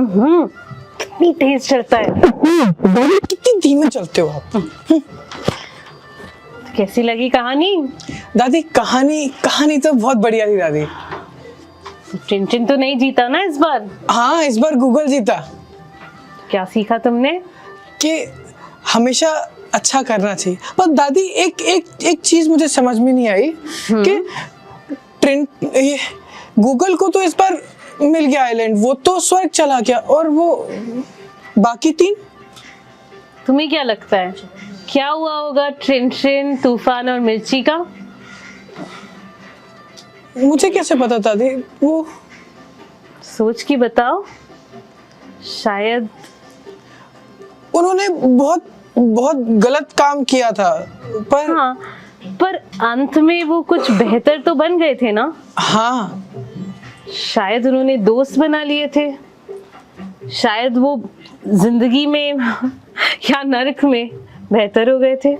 कितनी तेज चलता है। कितनी धीमे चलते हो आप। कैसी लगी कहानी? दादी कहानी तो बहुत बढ़िया थी दादी। टिनटिन तो नहीं जीता ना इस बार? हाँ, इस बार गूगल जीता। क्या सीखा तुमने? कि हमेशा अच्छा करना चाहिए। पर दादी एक चीज मुझे समझ में नहीं आई कि ये गूगल को तो इस बार मिल गया आइलैंड, वो तो स्वर्ग चला गया, और वो बाकी 3? तुम्हें क्या लगता है क्या हुआ होगा टिनटिन, तूफान और मिर्ची का? मुझे कैसे पता दादी? वो सोच के बताओ। शायद उन्होंने बहुत गलत काम किया था, पर हाँ, पर अंत में वो कुछ बेहतर तो बन गए थे ना? हाँ, शायद उन्होंने दोस्त बना लिए थे। शायद वो जिंदगी में या नर्क में बेहतर हो गए थे।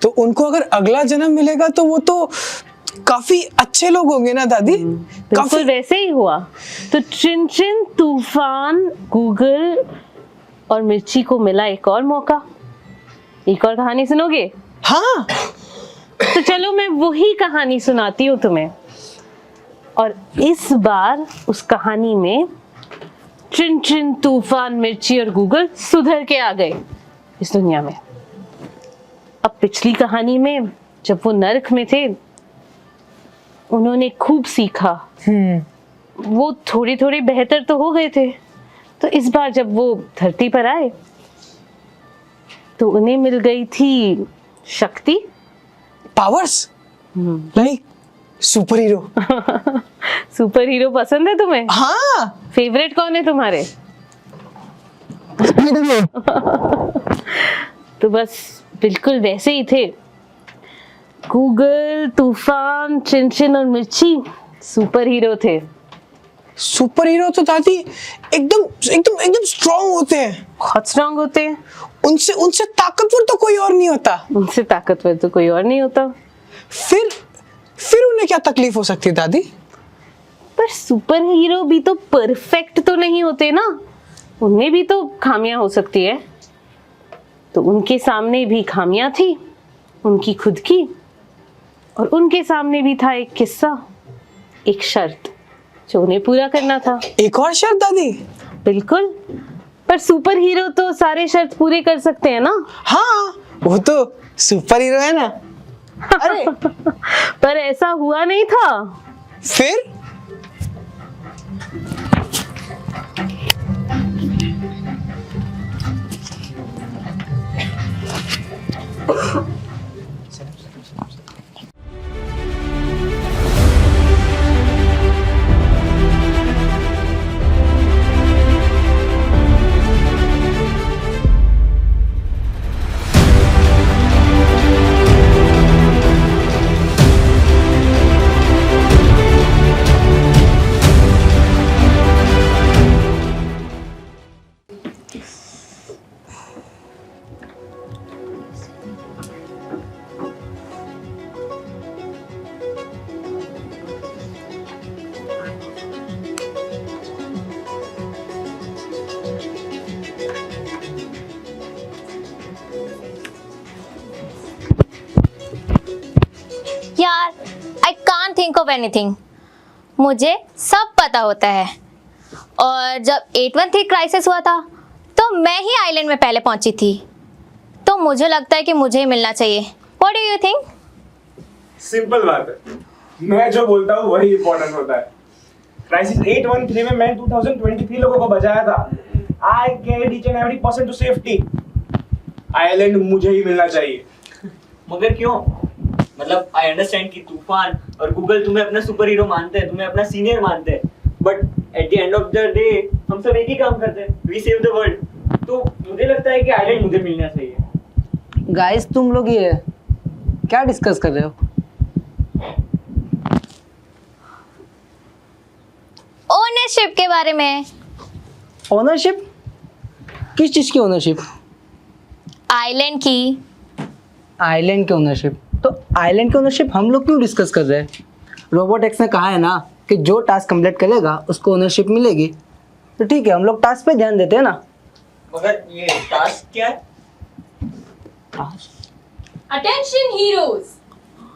तो उनको अगर अगला जन्म मिलेगा तो वो तो काफी अच्छे लोग होंगे ना दादी? बिल्कुल वैसे ही हुआ। तो टिनटिन, तूफान, गूगल और मिर्ची को मिला एक और मौका। एक और कहानी सुनोगे? हाँ, तो चलो मैं वही कहानी सुनाती हूँ तुम्हें। और इस बार उस कहानी में टिनटिन, तूफान, मिर्ची और गूगल सुधर के आ गए इस दुनिया में। अब पिछली कहानी में जब वो नर्क में थे, उन्होंने खूब सीखा। वो थोड़ी थोड़ी बेहतर तो हो गए थे। तो इस बार जब वो धरती पर आए तो उन्हें मिल गई थी शक्ति, powers, like super hero. Super hero पसंद है तुम्हें? हाँ, फेवरेट कौन है तुम्हारे? तो बस बिल्कुल वैसे ही थे। गूगल, तूफान, टिनटिन और मिर्ची सुपर हीरो थे। सुपर हीरो तो दादी एकदम स्ट्रांग होते हैं। बहुत स्ट्रांग होते हैं। उनसे ताकतवर तो कोई और नहीं होता। उनसे ताकतवर तो कोई और नहीं होता। फिर उन्हें क्या तकलीफ हो सकती है दादी? पर सुपर हीरो भी तो परफेक्ट तो नहीं होते ना, उनमें भी तो खामियां हो सकती है। तो उनके सामने भी खामियां थी, उनकी खुद की, और उनके सामने भी था एक किस्सा, एक शर्त जो उन्हें पूरा करना था। एक और शर्त दादी? बिल्कुल, पर सुपर हीरो तो सारे शर्त पूरे कर सकते हैं ना? हाँ, वो तो सुपर हीरो है ना। अरे पर ऐसा हुआ नहीं था। फिर यार, I can't think of anything. मुझे सब पता होता है। और जब 813 क्राइसिस हुआ था तो मैं ही आइलैंड में पहले पहुंची थी, तो मुझे लगता है कि मुझे ही मिलना चाहिए। What do you think? Simple बात है, मैं जो बोलता हूँ वही इम्पोर्टेंट होता है। क्राइसिस 813 में मैं 2023 लोगों को बचाया था। I carried each and every person to safety. Island मुझे ही मिलना चाहिए। मगर क्यों? मतलब आई अंडरस्टैंड कि तूफान और गूगल तुम्हें अपना सुपर हीरो मानते हैं, तुम्हें अपना सीनियर मानते हैं, but at the end of the day हम सब एक ही काम करते हैं, वी सेव द वर्ल्ड। तो मुझे लगता है कि आइलैंड मुझे मिलना चाहिए। गाइस, तुम लोग ये क्या डिस्कस कर रहे हो? ओनरशिप के बारे में। ओनरशिप? किस चीज की ओनरशिप? आइलैंड की। आइलैंड की ओनरशिप? तो आइलैंड की ओनरशिप हम लोग क्यों डिस्कस कर रहे हैं? रोबोट एक्स ने कहा है ना कि जो टास्क कंप्लीट करेगा उसको ओनरशिप मिलेगी। तो ठीक है, हम लोग टास्क पे ध्यान देते हैं ना। मगर ये टास्क क्या है? अटेंशन हीरोज,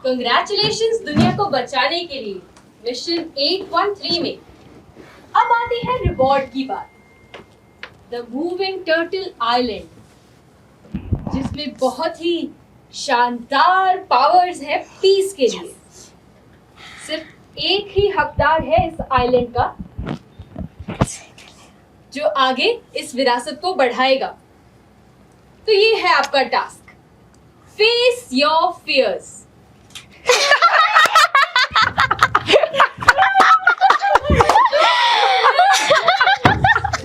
कंग्रेचुलेशंस दुनिया को बचाने के लिए मिशन 813 में। अब आती है रिवॉर्ड की बात। द मूविंग टर्टल आइलैंड, जिसमें बहुत ही शानदार पावर्स है पीस के लिए। सिर्फ एक ही हकदार है इस आइलैंड का जो आगे इस विरासत को बढ़ाएगा। तो ये है आपका task, face your fears.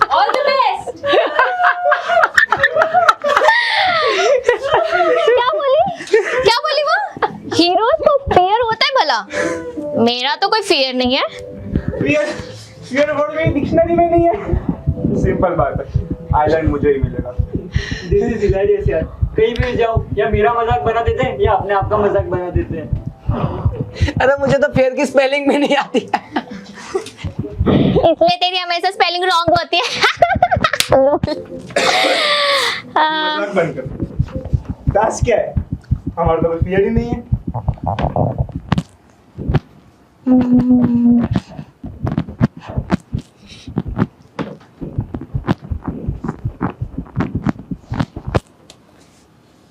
All the best. क्या बोली वो? हीरोज को फियर होता है भला? मेरा तो कोई फियर नहीं है। फियर वर्ड में डिक्शनरी में नहीं है। सिंपल बात है, आइलैंड मुझे ही मिलेगा। दिस इज हिलेरियस यार। कहीं भी जाओ या मेरा मजाक बना देते हैं या अपने आप का मजाक बना देते हैं। अरे मुझे तो फेयर की स्पेलिंग भी नहीं आती है। इसलिए तेरी हमेशा स्पेलिंग रॉन्ग होती है। मजाक बंद कर। टास्क क्या है? हमारा तो कोई फियर ही नहीं है।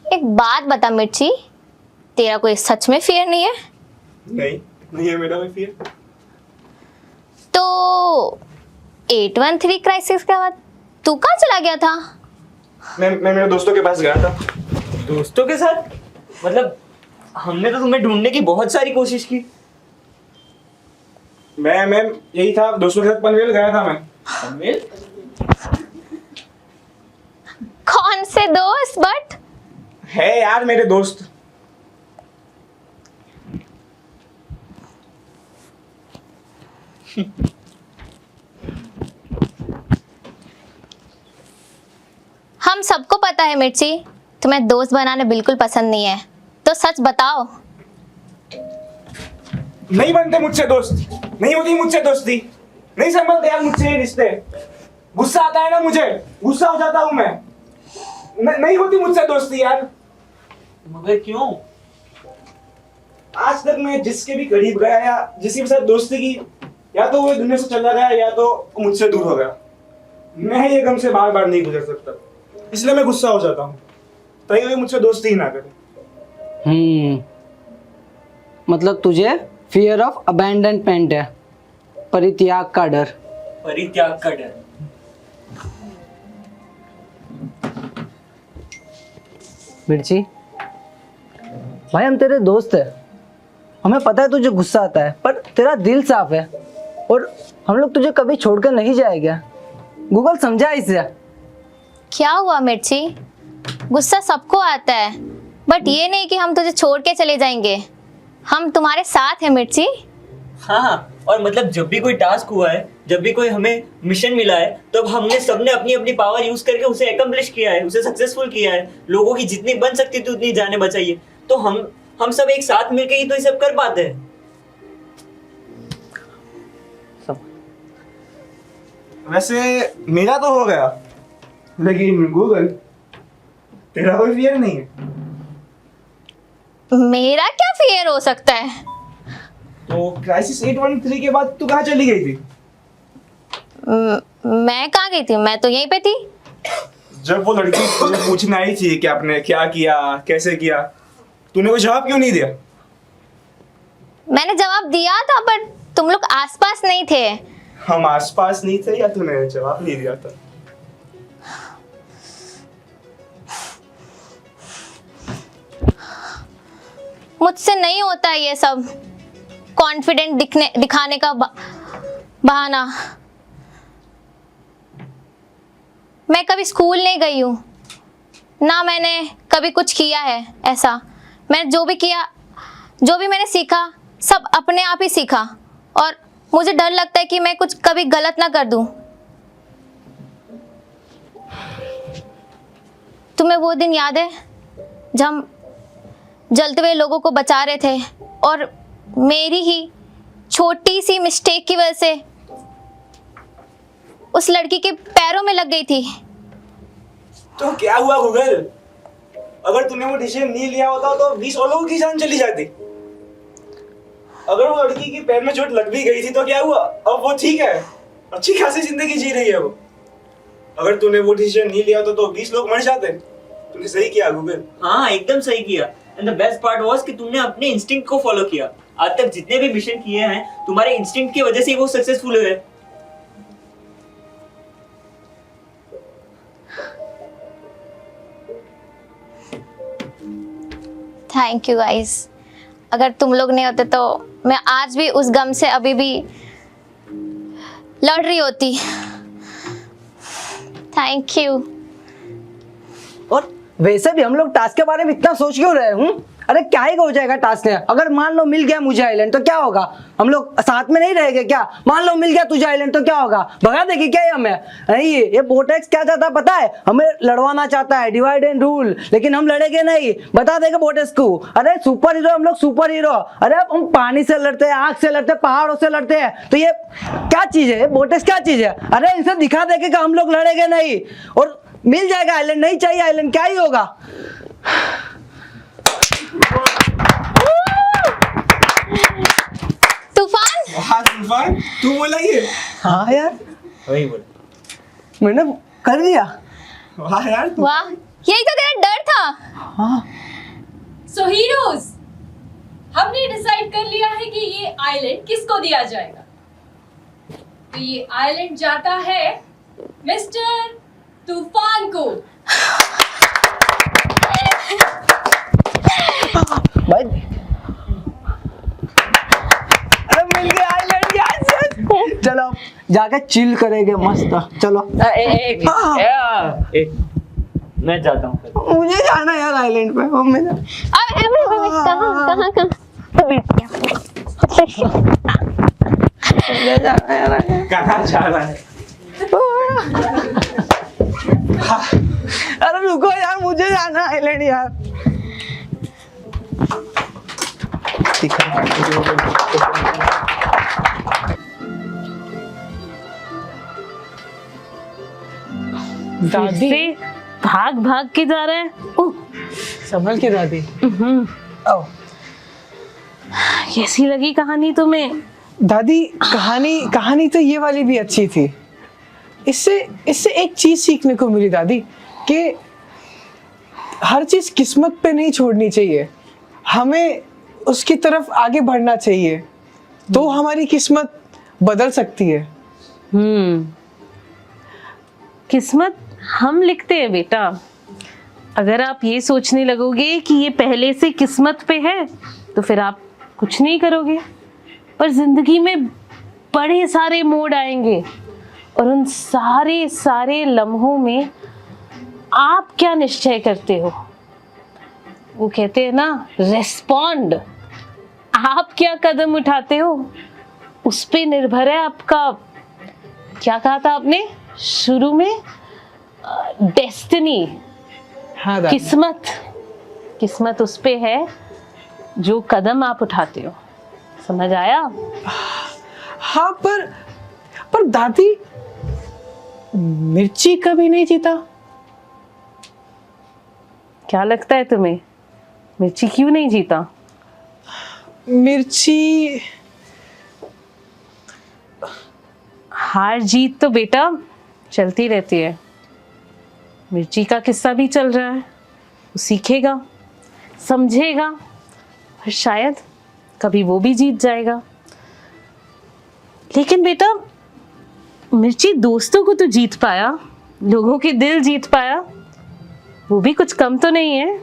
एक बात बता मिर्ची, तेरा कोई सच में फियर नहीं है? नहीं है मेरा कोई फियर। तो 813 क्राइसिस के बाद तू कहाँ चला गया था? मैं मेरे दोस्तों के पास गया था। दोस्तों के साथ? मतलब हमने तो तुम्हें ढूंढने की बहुत सारी कोशिश की। मैं यही था, दोस्तों के साथ पनवेल गया था मैं। पनवेल? कौन से दोस्त? बट है यार मेरे दोस्त। हम सबको पता है मिर्ची, तुम्हें दोस्त बनाने बिल्कुल पसंद नहीं है। तो सच बताओ। नहीं बनते मुझसे दोस्त, नहीं होती मुझसे दोस्ती, नहीं संभलते यार मुझसे ये रिश्ते। गुस्सा आता है ना मुझे, गुस्सा हो जाता हूँ मैं। नहीं होती मुझसे दोस्ती यार। मगर क्यों? आज तक मैं जिसके भी करीब गया या जिसके भी साथ दोस्ती की, या तो वो दुनिया से चला गया या तो मुझसे दूर हो गया। मैं ये गम से बार बार नहीं गुजर सकता, इसलिए मैं गुस्सा हो जाता हूँ। तभी वे मुझसे दोस्ती ही ना करे। मतलब तुझे फियर ऑफ अबैंडनमेंट है, परित्याग का डर। परित्याग का डर। मिर्ची भाई, हम तेरे दोस्त हैं, हमें पता है तुझे गुस्सा आता है, पर तेरा दिल साफ है और हम लोग तुझे कभी छोड़कर नहीं जाएंगे। गूगल समझा इसे। क्या हुआ मिर्ची? गुस्सा सबको आता है, बट ये नहीं कि हम तुझे छोड़ के चले जाएंगे। हम तुम्हारे साथ हैं मिर्ची। हाँ, और मतलब जब भी कोई टास्क हुआ है, जब भी कोई हमें मिशन मिला है, तो अब हमने सबने अपनी अपनी पावर यूज करके उसे एकम्प्लिश किया है, उसे सक्सेसफुल किया है। लोगों की जितनी बन सकती थी उतनी जाने बचाई है। तो हम सब एक साथ मिलकर ही तो ये सब कर पाते हैं। वैसे मेरा तो हो गया, लेकिन गूगल तेरा कोई फियर नहीं है। मेरा क्या फियर हो सकता है? तो क्राइसिस 813 के बाद तू कहाँ चली गई थी? मैं कहाँ गई थी? मैं तो यहीं पे थी। जब वो लड़की तुझे पूछने आई थी कि आपने क्या किया, कैसे किया, तूने कोई जवाब क्यों नहीं दिया? मैंने जवाब दिया था, पर तुम लोग आसपास नहीं थे। हम आसपास नहीं थे या तूने जवाब नहीं दिया था? मुझसे नहीं होता ये सब कॉन्फिडेंट दिखाने का बहाना। मैं कभी स्कूल नहीं गई हूँ, ना मैंने कभी कुछ किया है ऐसा। मैंने जो भी किया, जो भी मैंने सीखा, सब अपने आप ही सीखा। और मुझे डर लगता है कि मैं कुछ कभी गलत ना कर दूँ। तुम्हें वो दिन याद है जब हम जलते हुए लोगों को बचा रहे थे और मेरी ही छोटी सी मिस्टेक की वजह से उस लड़की के पैरों में लग गई थी। तो क्या हुआ गूगल? अगर तूने वो डिसीजन नहीं लिया होता तो 20 और लोगों की जान चली जाती। अगर वो लड़की के पैर में चोट लग भी गई थी तो क्या हुआ? अब वो ठीक है, अच्छी खासी जिंदगी जी रही है वो। अगर तूने वो डिसीजन नहीं लिया होता तो 20 लोग मर जाते। तूने सही किया गूगल। हाँ एकदम सही किया। And the best part was कि तुमने अपने इंस्टिंक्ट को फॉलो किया। आज तक जितने भी मिशन किए हैं तुम्हारे इंस्टिंक्ट की वजह से ही वो सक्सेसफुल हुए। Thank you guys. अगर तुम लोग नहीं होते तो मैं आज भी उस गम से अभी भी लड़ रही होती। Thank you. और वैसे भी हम लोग टास्क के बारे में इतना सोच क्यों रहे हूँ? अरे क्या ही हो जाएगा टास्क में? अगर मान लो मिल गया मुझे आइलैंड तो क्या होगा? हम लोग साथ में नहीं रहेंगे क्या? मान लो मिल गया तुझे आइलैंड तो क्या होगा? भगा देगी क्या ये हमें? नहीं, ये बोटेक्स क्या चाहता है पता है? हमें लड़वाना चाहता है, डिवाइड एंड रूल। लेकिन हम लड़ेंगे नहीं, बता देगा बोटेक्स को। अरे सुपर हीरो, हम लोग सुपर हीरो। अरे हम पानी से लड़ते हैं, आग से लड़ते हैं, पहाड़ों से लड़ते हैं। तो ये क्या चीज है? बोटेक्स क्या चीज है? अरे इसे दिखा देगा कि हम लोग लड़ेंगे नहीं और मिल जाएगा आइलैंड। नहीं चाहिए आइलैंड, क्या ही होगा? तूफान, हाँ तूफान, तू बोला ये? हाँ यार, वही बोला मैंने कर दिया। वाह यार तू। वाह, यही तो तेरा डर था। हाँ सो हीरोज, हमने डिसाइड कर लिया है कि ये आइलैंड किसको दिया जाएगा। तो ये आइलैंड जाता है मिस्टर तूफान को। भाई, अरे मिल गया आइलैंड। यस, चलो जाके चिल करेंगे मस्त। चलो मैं जाता हूँ। मुझे जाना है यार आइलैंड पे। मुझे जाना है यार। कहाँ जा रहा है? अरे रुको यार, मुझे जाना है आइलैंड यार। दादी से भाग भाग के जा रहा है। ओह, संभल के दादी। आओ कैसी लगी कहानी तुम्हें? दादी, कहानी तो ये वाली भी अच्छी थी। इससे एक चीज सीखने को मिली दादी कि हर चीज किस्मत पे नहीं छोड़नी चाहिए, हमें उसकी तरफ आगे बढ़ना चाहिए तो हमारी किस्मत बदल सकती है। किस्मत हम लिखते हैं बेटा। अगर आप ये सोचने लगोगे कि ये पहले से किस्मत पे है तो फिर आप कुछ नहीं करोगे। पर जिंदगी में बड़े सारे मोड़ आएंगे और उन सारे लम्हों में आप क्या निश्चय करते हो? वो कहते हैं ना, रेस्पॉन्ड। आप क्या कदम उठाते हो उस पे निर्भर है आपका, क्या कहा था आपने शुरू में, डेस्टिनी। हाँ दादी। किस्मत उस पे है जो कदम आप उठाते हो। समझ आया? हाँ, पर दादी, मिर्ची कभी नहीं जीता। क्या लगता है तुम्हें, मिर्ची क्यों नहीं जीता? मिर्ची हार जीत तो बेटा चलती रहती है। मिर्ची का किस्सा भी चल रहा है। वो सीखेगा, समझेगा और शायद कभी वो भी जीत जाएगा। लेकिन बेटा, मिर्ची दोस्तों को तो जीत पाया, लोगों के दिल जीत पाया, वो भी कुछ कम तो नहीं है।